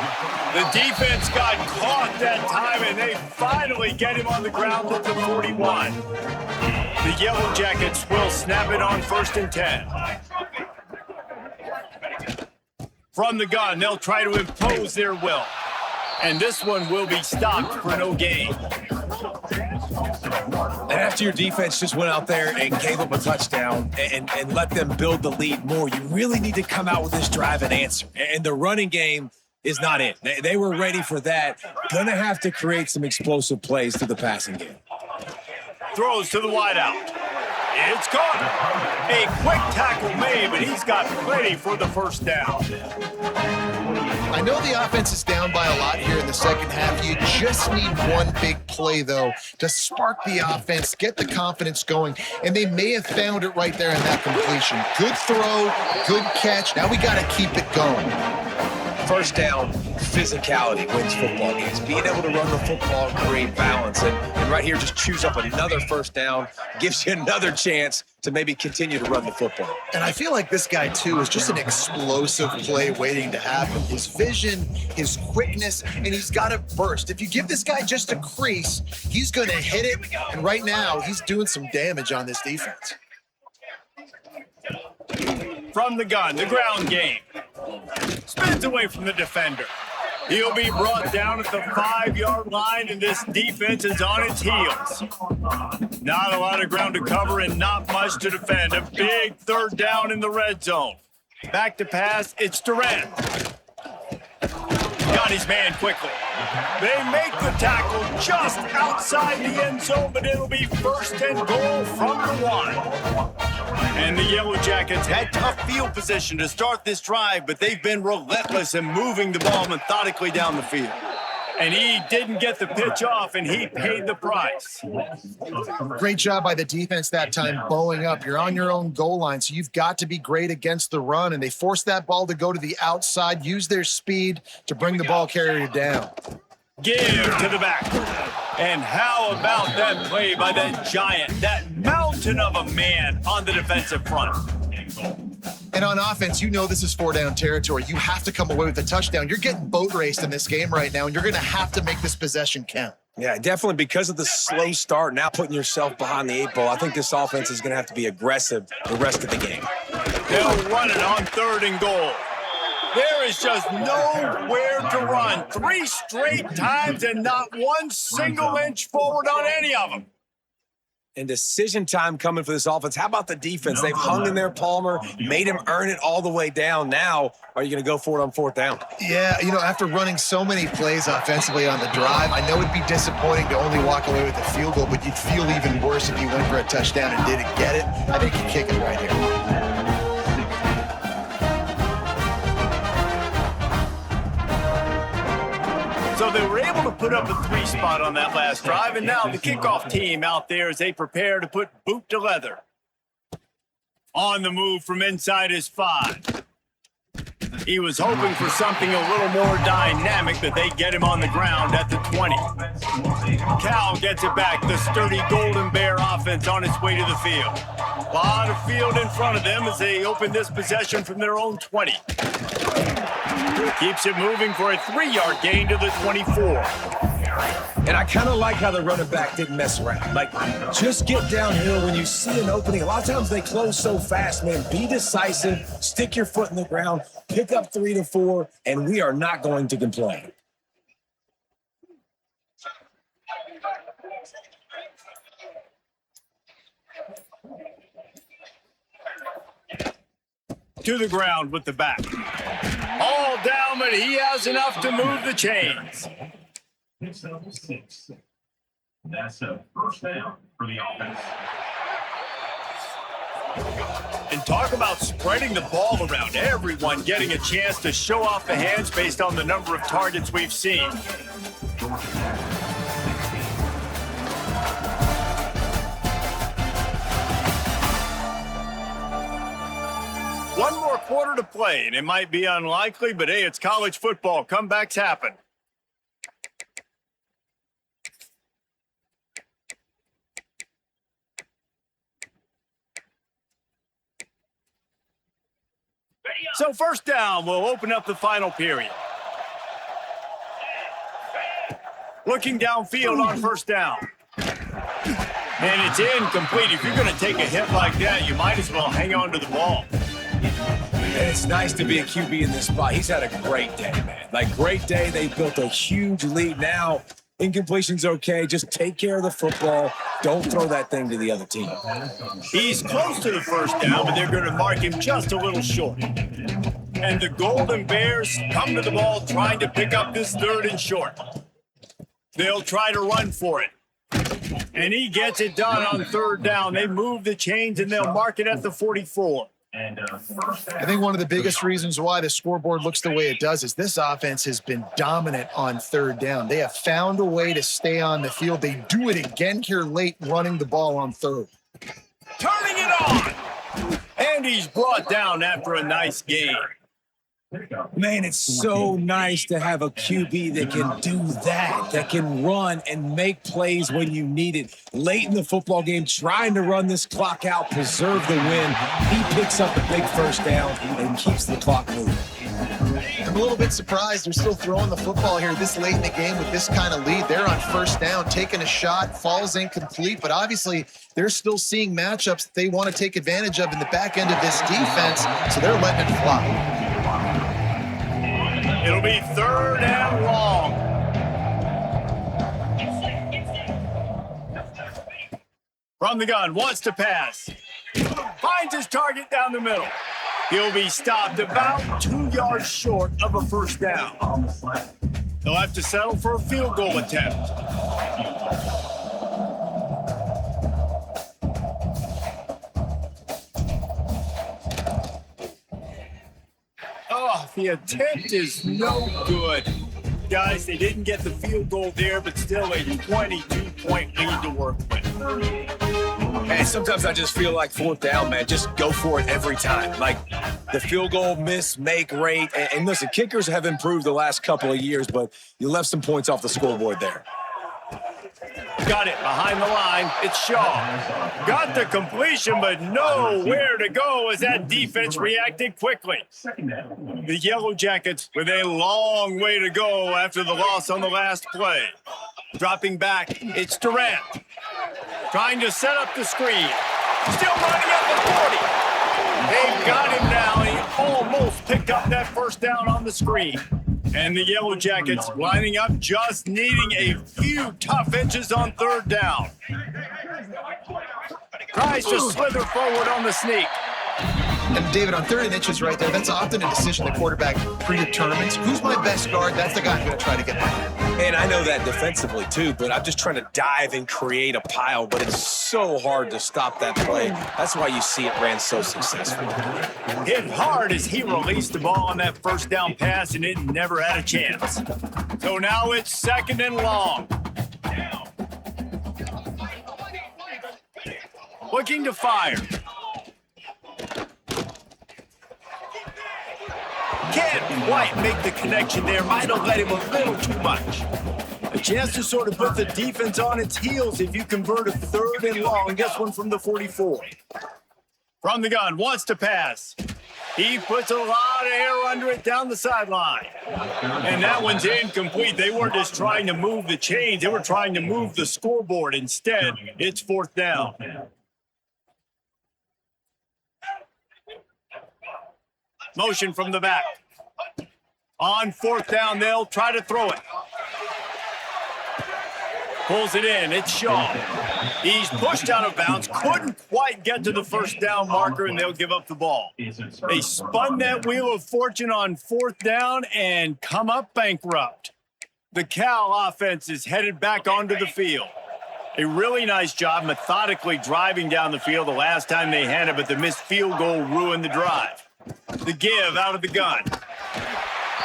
The defense got caught that time, and they finally get him on the ground at the 41. The Yellow Jackets will snap it on 1st and 10. From the gun, they'll try to impose their will. And this one will be stopped for no gain.
And after your defense just went out there and gave up a touchdown and let them build the lead more, you really need to come out with this drive and answer. And the running game is not it. They were ready for that. Gonna have to create some explosive plays through the passing game.
Throws to the wideout. It's caught. A quick tackle made, but he's got plenty for the 1st down.
I know the offense is down by a lot here in the second half. You just need one big play, though, to spark the offense, get the confidence going, and they may have found it right there in that completion. Good throw, good catch. Now we got to keep it going.
1st down, physicality wins football games. Being able to run the football and create balance. And right here, just choose up another 1st down, gives you another chance to maybe continue to run the football.
And I feel like this guy, too, is just an explosive play waiting to happen. His vision, his quickness, and he's got a burst. If you give this guy just a crease, he's going to hit it. And right now, he's doing some damage on this defense.
From the gun, the ground game. Spins away from the defender. He'll be brought down at the 5-yard line, and this defense is on its heels. Not a lot of ground to cover and not much to defend. A big 3rd down in the red zone. Back to pass, it's Durant. Got his man quickly. They make the tackle just outside the end zone, but it'll be 1st and goal from the 1. And the Yellow Jackets had tough field position to start this drive, but they've been relentless in moving the ball methodically down the field. And he didn't get the pitch off, and he paid the price.
Great job by the defense that time, bowling up. You're on your own goal line, so you've got to be great against the run, and they forced that ball to go to the outside, use their speed to bring the ball carrier down.
Give to the back. And how about that play by that giant, that mountain of a man on the defensive front?
And on offense, you know this is 4-down territory. You have to come away with a touchdown. You're getting boat raced in this game right now, and you're going to have to make this possession count.
Yeah, definitely because of the slow start, now putting yourself behind the 8 ball, I think this offense is going to have to be aggressive the rest of the game.
They'll run it on 3rd and goal. There is just nowhere to run. 3 straight times and not one single inch forward on any of them.
And decision time coming for this offense. How about the defense? They've hung in there, Palmer, made him earn it all the way down. Now, are you going to go for it on 4th down?
Yeah, after running so many plays offensively on the drive, I know it'd be disappointing to only walk away with a field goal, but you'd feel even worse if you went for a touchdown and didn't get it. I think you kick it right here.
So they were able to put up a 3 spot on that last drive, and now the kickoff team out there as they prepare to put boot to leather. On the move from inside his 5. He was hoping for something a little more dynamic, but they get him on the ground at the 20. Cal gets it back. The sturdy Golden Bear offense on its way to the field. A lot of field in front of them as they open this possession from their own 20. Keeps it moving for a 3-yard gain to the 24.
And I kind of like how the running back didn't mess around. Like, just get downhill when you see an opening. A lot of times they close so fast, man. Be decisive, stick your foot in the ground, pick up 3 to 4, and we are not going to complain.
To the ground with the back. All down, but he has enough to move the chains.
Picks up 6. That's a 1st down for the offense.
And talk about spreading the ball around. Everyone getting a chance to show off the hands based on the number of targets we've seen. One more quarter to play, and it might be unlikely, but hey, it's college football. Comebacks happen. So 1st down will open up the final period. Looking downfield on 1st down. And it's incomplete. If you're going to take a hit like that, you might as well hang on to the ball.
And it's nice to be a QB in this spot. He's had a great day, man. Like, great day. They built a huge lead. Now, incompletion's okay. Just take care of the football. Don't throw that thing to the other team.
He's close to the 1st down, but they're going to mark him just a little short. And the Golden Bears come to the ball trying to pick up this 3rd and short. They'll try to run for it. And he gets it done on 3rd down. They move the chains, and they'll mark it at the 44.
I think one of the biggest reasons why the scoreboard looks the way it does is this offense has been dominant on 3rd down. They have found a way to stay on the field. They do it again here late, running the ball on 3rd.
Turning it on! And he's brought down after a nice game.
Man, it's so nice to have a QB that can do that can run and make plays when you need it. Late in the football game, trying to run this clock out, preserve the win. He picks up a big 1st down and keeps the clock moving.
I'm a little bit surprised they're still throwing the football here this late in the game with this kind of lead. They're on 1st down, taking a shot, falls incomplete, but obviously they're still seeing matchups that they want to take advantage of in the back end of this defense, so they're letting it fly.
It'll be 3rd and long. From the gun, wants to pass. Finds his target down the middle. He'll be stopped about 2 yards short of a 1st down. They'll have to settle for a field goal attempt. Oh, the attempt is no good. Guys, they didn't get the field goal there, but still a 22-point lead to work with.
And sometimes I just feel like 4th down, man, just go for it every time. Like, the field goal miss, make rate. And listen, kickers have improved the last couple of years, but you left some points off the scoreboard there.
Got it behind the line. It's Shaw. Got the completion, but nowhere to go as that defense reacted quickly. The Yellow Jackets with a long way to go after the loss on the last play. Dropping back, it's Durant. Trying to set up the screen. Still running at the 40. They've got him now. He almost picked up that 1st down on the screen. And the Yellow Jackets lining up, just needing a few tough inches on 3rd down. Tries to slither forward on the sneak.
And David, on 3rd and inches right there, that's often a decision the quarterback predetermines. Who's my best guard? That's the guy I'm going to try to get behind.
And I know that defensively too, but I'm just trying to dive and create a pile, but it's so hard to stop that play. That's why you see it ran so successful.
Hit hard as he released the ball on that first down pass, and it never had a chance. So now it's 2nd and long. Looking to fire. Can't quite make the connection there. Might have let him a little too much. A chance to sort of put the defense on its heels if you convert a 3rd and long. This one from the 44. From the gun, wants to pass. He puts a lot of air under it down the sideline. And that one's incomplete. They weren't just trying to move the chains. They were trying to move the scoreboard. Instead, it's 4th down. Motion from the back. On 4th down, they'll try to throw it. Pulls it in. It's Shaw. He's pushed out of bounds. Couldn't quite get to the 1st down marker, and they'll give up the ball. They spun that wheel of fortune on 4th down and come up bankrupt. The Cal offense is headed back onto the field. A really nice job methodically driving down the field the last time they had it, but the missed field goal ruined the drive. The give out of the gun.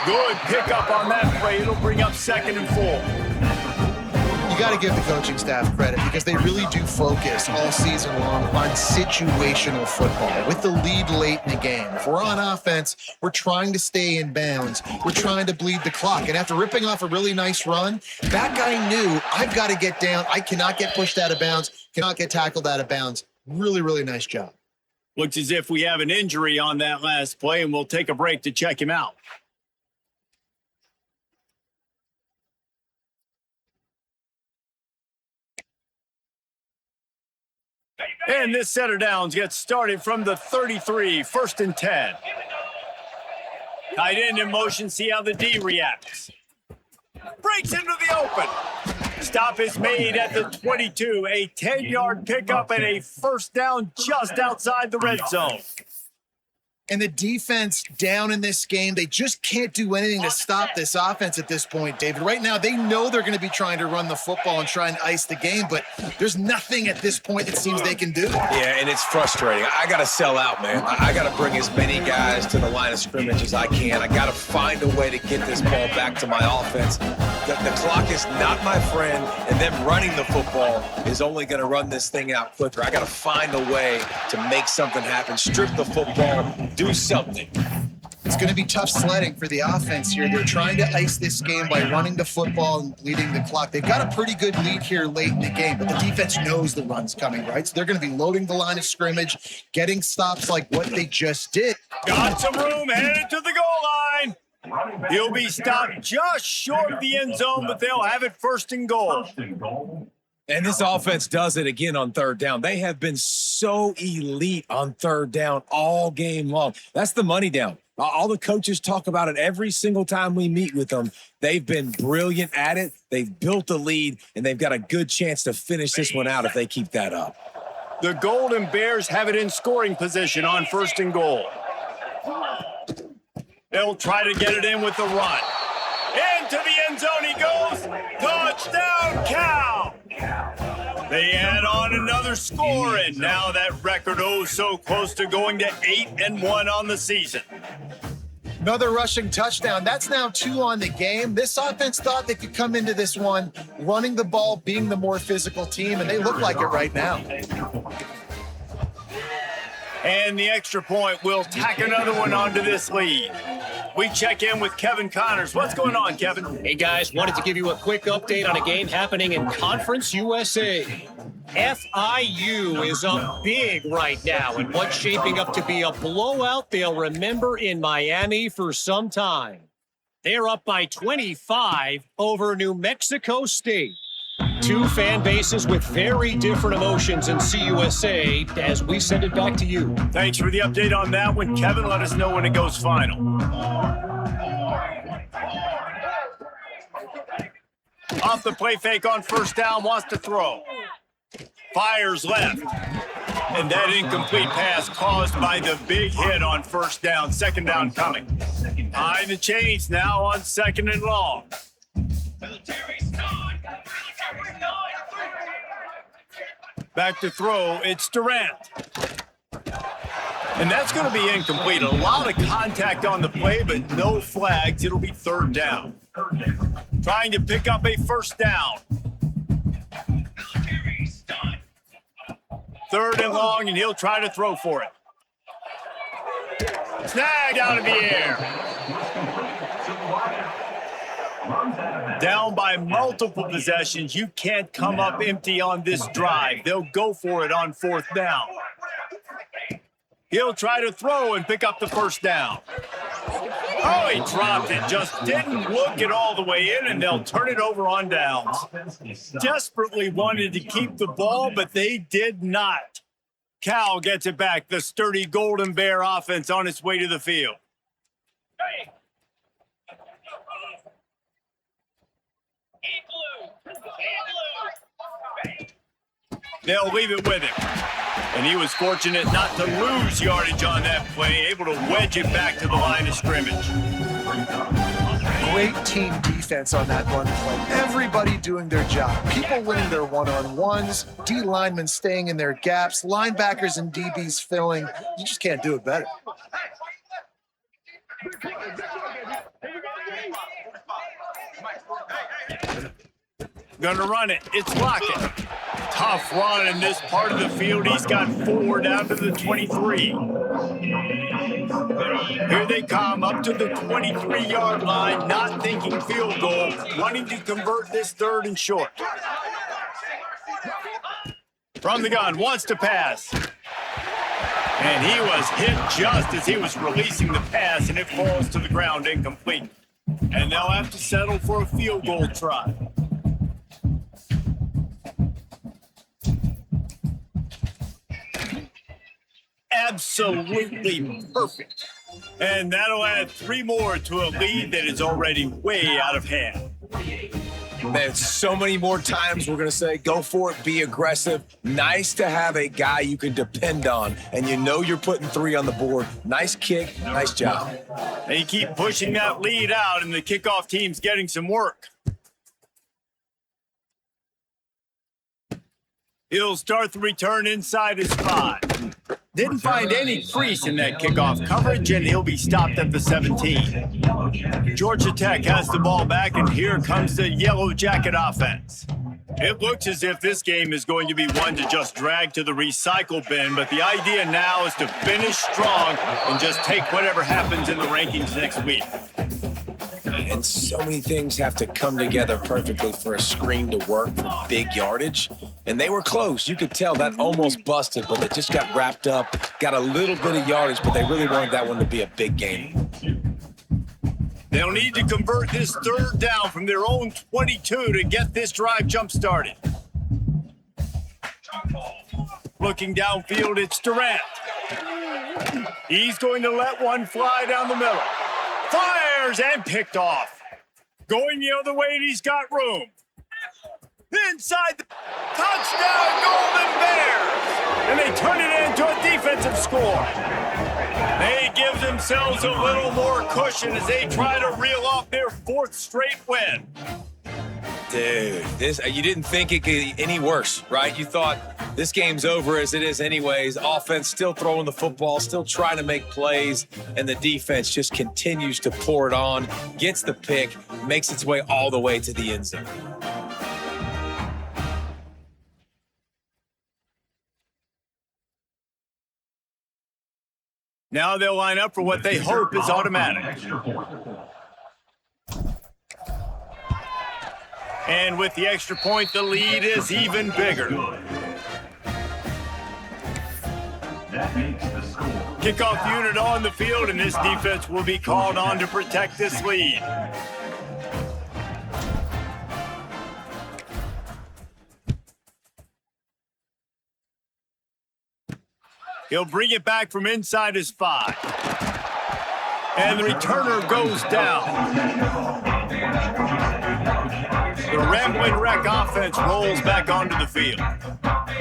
Good pickup on that play. It'll bring up 2nd and 4.
You got to give the coaching staff credit because they really do focus all season long on situational football with the lead late in the game. If we're on offense, we're trying to stay in bounds. We're trying to bleed the clock. And after ripping off a really nice run, that guy knew, I've got to get down. I cannot get pushed out of bounds, cannot get tackled out of bounds. Really, really nice job.
Looks as if we have an injury on that last play, and we'll take a break to check him out. And this set of downs gets started from the 33, 1st and 10. Tight end in motion, see how the D reacts. Breaks into the open. Stop is made at the 22. A 10-yard pickup and a 1st down just outside the red zone.
And the defense down in this game, they just can't do anything to stop this offense at this point, David. Right now, they know they're going to be trying to run the football and try and ice the game, but there's nothing at this point it seems they can do.
Yeah, and it's frustrating. I got to sell out, man. I got to bring as many guys to the line of scrimmage as I can. I got to find a way to get this ball back to my offense. The clock is not my friend, and them running the football is only going to run this thing out quicker. I got to find a way to make something happen, strip the football, do something.
It's going to be tough sledding for the offense here. They're trying to ice this game by running the football and bleeding the clock. They've got a pretty good lead here late in the game, but the defense knows the run's coming, right? So they're going to be loading the line of scrimmage, getting stops like what they just did.
Got some room, headed to the goal line. He'll be stopped just short of the end zone, but they'll have it 1st and goal.
And this offense does it again on 3rd down. They have been so elite on 3rd down all game long. That's the money down. All the coaches talk about it every single time we meet with them. They've been brilliant at it. They've built the lead, and they've got a good chance to finish this one out if they keep that up.
The Golden Bears have it in scoring position on 1st and goal. They'll try to get it in with the run. Into the end zone he goes. Touchdown, Cal! They add on another score, and now that record so close to going to 8-1 on the season.
Another rushing touchdown. That's now 2 on the game. This offense thought they could come into this one running the ball, being the more physical team, and they look like it right now.
And the extra point will tack another one onto this lead. We check in with Kevin Connors. What's going on, Kevin?
Hey, guys, wanted to give you a quick update on a game happening in Conference USA. FIU is up big right now in what's shaping up to be a blowout they'll remember in Miami for some time. They're up by 25 over New Mexico State. Two fan bases with very different emotions in CUSA as we send it back to you.
Thanks for the update on that one, Kevin. Let us know when it goes final. Off the play fake on 1st down, wants to throw. Fires left. And that incomplete pass caused by the big hit on first down, second down coming. Behind the chains now on second and long. Back to throw, it's Durant. And that's going to be incomplete. A lot of contact on the play, but no flags. It'll be third down. Trying to pick up a first down. Third and long, and he'll try to throw for it. Snagged out of the air. Down by multiple possessions. You can't come up empty on this drive. They'll go for it on fourth down. He'll try to throw and pick up the first down. Oh, he dropped it. Just didn't look it all the way in, and they'll turn it over on downs. Desperately wanted to keep the ball, but they did not. Cal gets it back. The sturdy Golden Bear offense on its way to the field. They'll leave it with him. And he was fortunate not to lose yardage on that play, able to wedge it back to the line of scrimmage.
Great team defense on that run play. Everybody doing their job. People winning their one-on-ones, D linemen staying in their gaps, linebackers and DBs filling. You just can't do it better.
Gonna run it. It's Lockett. Tough run in this part of the field. He's got 4 down to the 23. Here they come up to the 23-yard line, not thinking field goal, wanting to convert this third and short. From the gun, wants to pass. And he was hit just as he was releasing the pass, and it falls to the ground incomplete. And they'll have to settle for a field goal try. Absolutely perfect. And that'll add 3 more to a lead that is already way out of hand.
Man, so many more times we're going to say, go for it, be aggressive. Nice to have a guy you can depend on, and you know you're putting 3 on the board. Nice kick, nice job.
They keep pushing that lead out, and the kickoff team's getting some work. He'll start the return inside his spot. Didn't find any crease in that kickoff coverage, and he'll be stopped at the 17. Georgia Tech has the ball back, and here comes the Yellow Jacket offense. It looks as if this game is going to be one to just drag to the recycle bin, but the idea now is to finish strong and just take whatever happens in the rankings next week.
And so many things have to come together perfectly for a screen to work for big yardage. And they were close. You could tell that almost busted, but they just got wrapped up, got a little bit of yardage, but they really wanted that one to be a big game.
They'll need to convert this third down from their own 22 to get this drive jump-started. Looking downfield, it's Durant. He's going to let one fly down the middle. Fires and picked off. Going the other way, and he's got room. Inside the touchdown, Golden Bears! And they turn it into a defensive score. They give themselves a little more cushion as they try to reel off their 4th straight win.
Dude, you didn't think it could get any worse, right? You thought this game's over as it is anyways. Offense still throwing the football, still trying to make plays, and the defense just continues to pour it on, gets the pick, makes its way all the way to the end zone.
Now they'll line up for what they hope is automatic. And with the extra point, the lead is even bigger. Kickoff unit on the field, and this defense will be called on to protect this lead. He'll bring it back from inside his 5. And the returner goes down. The Rambling Wreck offense rolls back onto the field.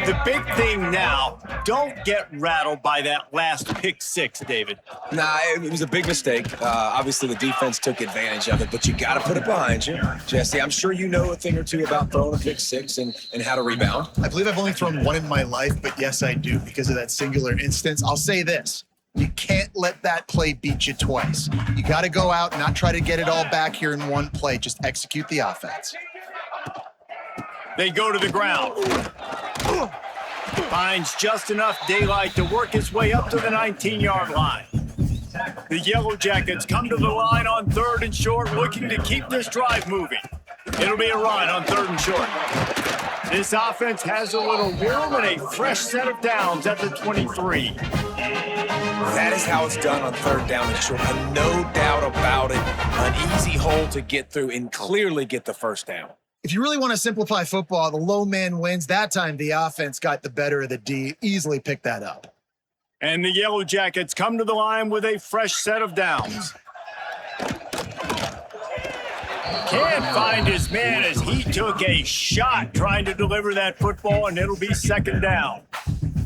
The big thing now, don't get rattled by that last pick six, David.
Nah, it was a big mistake. Obviously, the defense took advantage of it, but you got to put it behind you. Jesse, I'm sure you know a thing or two about throwing a pick six and how to rebound.
I believe I've only thrown one in my life, but yes, I do because of that singular instance. I'll say this. You can't let that play beat you twice. You got to go out and not try to get it all back here in one play. Just execute the offense.
They go to the ground. Finds just enough daylight to work his way up to the 19-yard line. The Yellow Jackets come to the line on 3rd and short, looking to keep this drive moving. It'll be a run on 3rd and short. This offense has a little room and a fresh set of downs at the 23.
That is how it's done on 3rd down and short. No doubt about it. An easy hole to get through and clearly get the first down.
If you really want to simplify football, the low man wins. That time the offense got the better of the D. Easily picked that up.
And the Yellow Jackets come to the line with a fresh set of downs. Can't find his man as he took a shot trying to deliver that football, and it'll be 2nd down.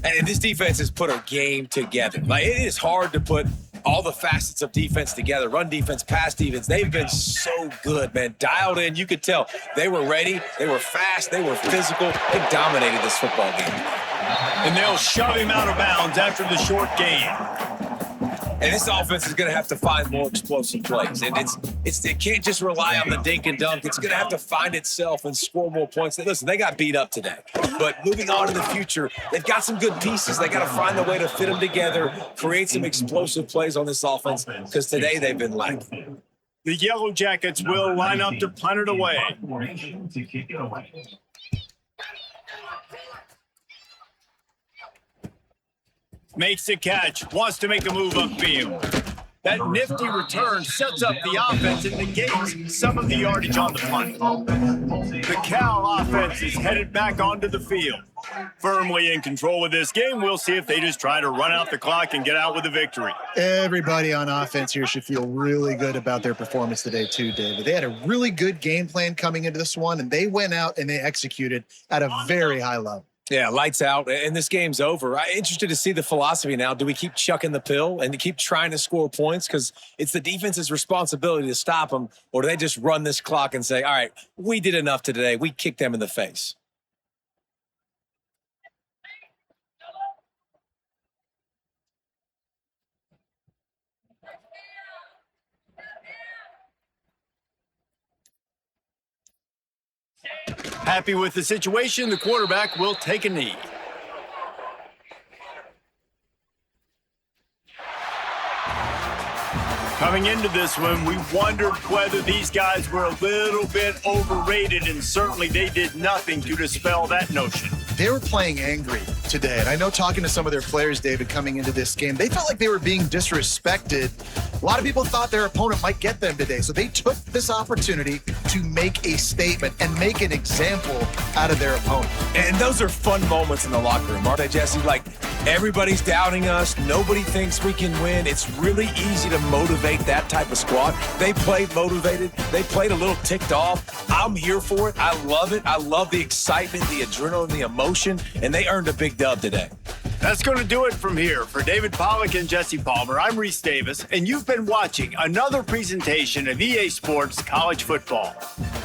And this defense has put a game together. Like, it is hard to put all the facets of defense together. Run defense, pass defense. They've been so good, man. Dialed in. You could tell they were ready. They were fast. They were physical. They dominated this football game.
And they'll shove him out of bounds after the short gain.
And this offense is going to have to find more explosive plays. And it can't just rely on the dink and dunk. It's going to have to find itself and score more points. Listen, they got beat up today. But moving on in the future, they've got some good pieces. They got to find a way to fit them together, create some explosive plays on this offense, because today they've been lacking.
The Yellow Jackets will line up to punt it away.
Formation to kick it away.
Makes the catch, wants to make a move upfield. That nifty return sets up the offense and negates some of the yardage on the punt. The Cal offense is headed back onto the field. Firmly in control of this game, we'll see if they just try to run out the clock and get out with a victory.
Everybody on offense here should feel really good about their performance today too, David. They had a really good game plan coming into this one, and they went out and they executed at a very high level.
Yeah, lights out, and this game's over. I'm interested to see the philosophy now. Do we keep chucking the pill and keep trying to score points because it's the defense's responsibility to stop them, or do they just run this clock and say, all right, we did enough today. We kicked them in the face.
Happy with the situation, the quarterback will take a knee. Coming into this one, we wondered whether these guys were a little bit overrated, and certainly they did nothing to dispel that notion.
They were playing angry today, and I know talking to some of their players, David, coming into this game, they felt like they were being disrespected. A lot of people thought their opponent might get them today, so they took this opportunity to make a statement and make an example out of their opponent.
And those are fun moments in the locker room, aren't they, Jesse? Like, everybody's doubting us. Nobody thinks we can win. It's really easy to motivate that type of squad. They played motivated. They played a little ticked off. I'm here for it. I love it. I love the excitement, the adrenaline, the emotion, and they earned a big dub today.
That's going to do it from here. For David Pollack and Jesse Palmer, I'm Reese Davis, and you've been watching another presentation of EA Sports College Football.